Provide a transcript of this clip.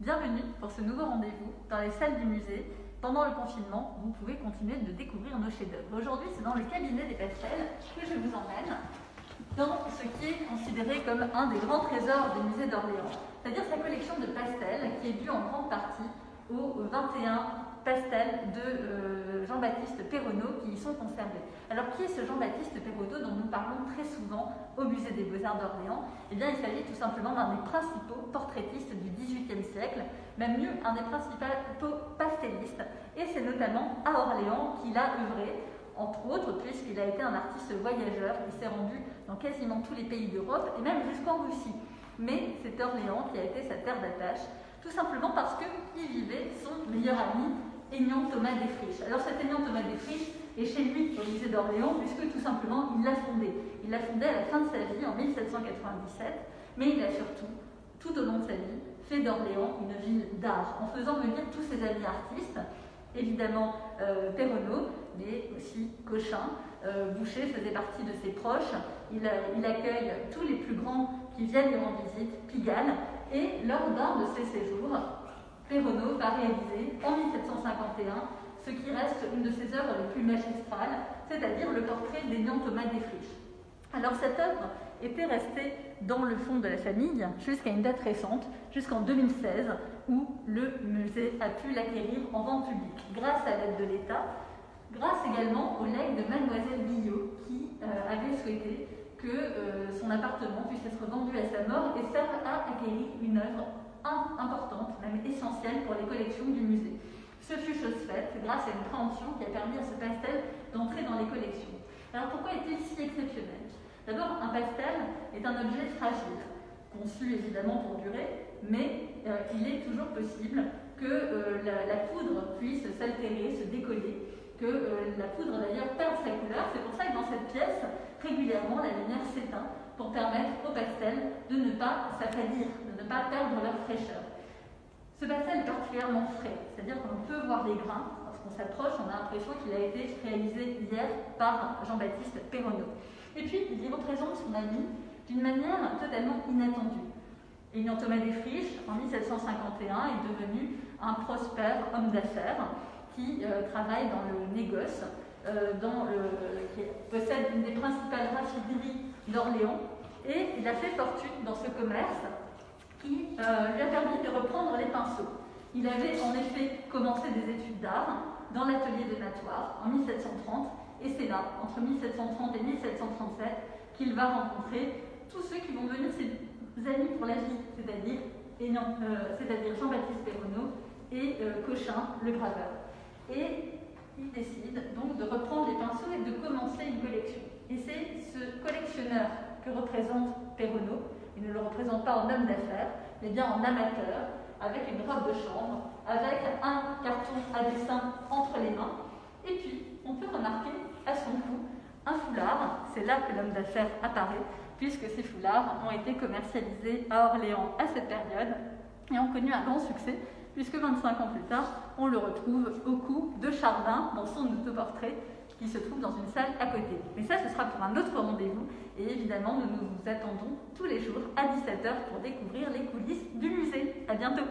Bienvenue pour ce nouveau rendez-vous dans les salles du musée. Pendant le confinement, vous pouvez continuer de découvrir nos chefs-d'œuvre. Aujourd'hui, c'est dans le cabinet des pastels que je vous emmène dans ce qui est considéré comme un des grands trésors du musée d'Orléans, c'est-à-dire sa collection de pastels qui est due en grande partie aux 21 pastels de Jean-Baptiste Perronneau qui y sont conservés. Alors, qui est ce Jean-Baptiste Perronneau dont nous parlons très souvent au musée des Beaux-Arts d'Orléans? Eh bien, il s'agit tout simplement d'un des principaux portraitistes du XVIIIe siècle, même mieux, un des principaux pastellistes, et c'est notamment à Orléans qu'il a œuvré, entre autres, puisqu'il a été un artiste voyageur qui s'est rendu dans quasiment tous les pays d'Europe et même jusqu'en Russie. Mais c'est Orléans qui a été sa terre d'attache, tout simplement parce qu'il vivait son meilleur ami, Aignan Thomas Desfriches. Alors cet Aignan Thomas Desfriches est chez lui au musée d'Orléans, puisque tout simplement il l'a fondé. Il l'a fondé à la fin de sa vie, en 1797, mais il a surtout, tout au long de sa vie, fait d'Orléans une ville d'art, en faisant venir tous ses amis artistes, évidemment Perronneau, mais aussi Cochin. Boucher faisait partie de ses proches. Il accueille tous les plus grands qui viennent lui rendre visite, Pigalle, et lors d'un de ses séjours, Perronneau va réaliser en 1751 ce qui reste une de ses œuvres les plus magistrales, c'est-à-dire le portrait d'Aignan Thomas Desfriches. Alors cette œuvre était restée dans le fond de la famille jusqu'à une date récente, jusqu'en 2016, où le musée a pu l'acquérir en vente publique, grâce à l'aide de l'État, grâce également au legs de Mademoiselle Guillot, qui avait souhaité que son appartement puisse être vendu à sa mort et serve à acquérir une œuvre importante, même essentielle pour les collections du musée. Ce fut chose faite grâce à une préemption qui a permis à ce pastel d'entrer dans les collections. Alors pourquoi est-il si exceptionnel? D'abord, un pastel est un objet fragile, conçu évidemment pour durer, mais il est toujours possible que la poudre puisse s'altérer, se décoller, que la poudre d'ailleurs perde sa couleur. C'est pour ça que dans cette pièce, régulièrement, la lumière s'éteint pour permettre aux pastels de ne pas s'affadir, de ne pas perdre leur fraîcheur. Ce pastel est particulièrement frais, c'est-à-dire qu'on peut voir les grains. Lorsqu'on s'approche, on a l'impression qu'il a été réalisé hier par Jean-Baptiste Perronneau. Et puis, il y représente son ami d'une manière totalement inattendue. Aignan Thomas Desfriches, en 1751, est devenu un prospère homme d'affaires qui travaille dans le négoce, qui possède une des principales raffineries d'Orléans, et il a fait fortune dans ce commerce qui lui a permis de reprendre les pinceaux. Il avait en effet commencé des études d'art dans l'atelier de Natoire en 1730, et c'est là, entre 1730 et 1737, qu'il va rencontrer tous ceux qui vont devenir ses amis pour la vie, c'est-à-dire Jean-Baptiste Perronneau et Cochin, le graveur. Et il décide donc de reprendre les pinceaux et de commencer une collection. Et c'est ce collectionneur que représente Perronneau. Il ne le représente pas en homme d'affaires, mais bien en amateur, avec une robe de chambre, avec un carton à dessin entre les mains. Et puis, on peut remarquer à son cou un foulard. C'est là que l'homme d'affaires apparaît, puisque ces foulards ont été commercialisés à Orléans à cette période et ont connu un grand succès, puisque 25 ans plus tard, on le retrouve au cou de Chardin dans son autoportrait qui se trouve dans une salle à côté. Mais ça, ce sera pour un autre rendez-vous. Et évidemment, nous vous attendons tous les jours à 17h pour découvrir les coulisses du musée. À bientôt!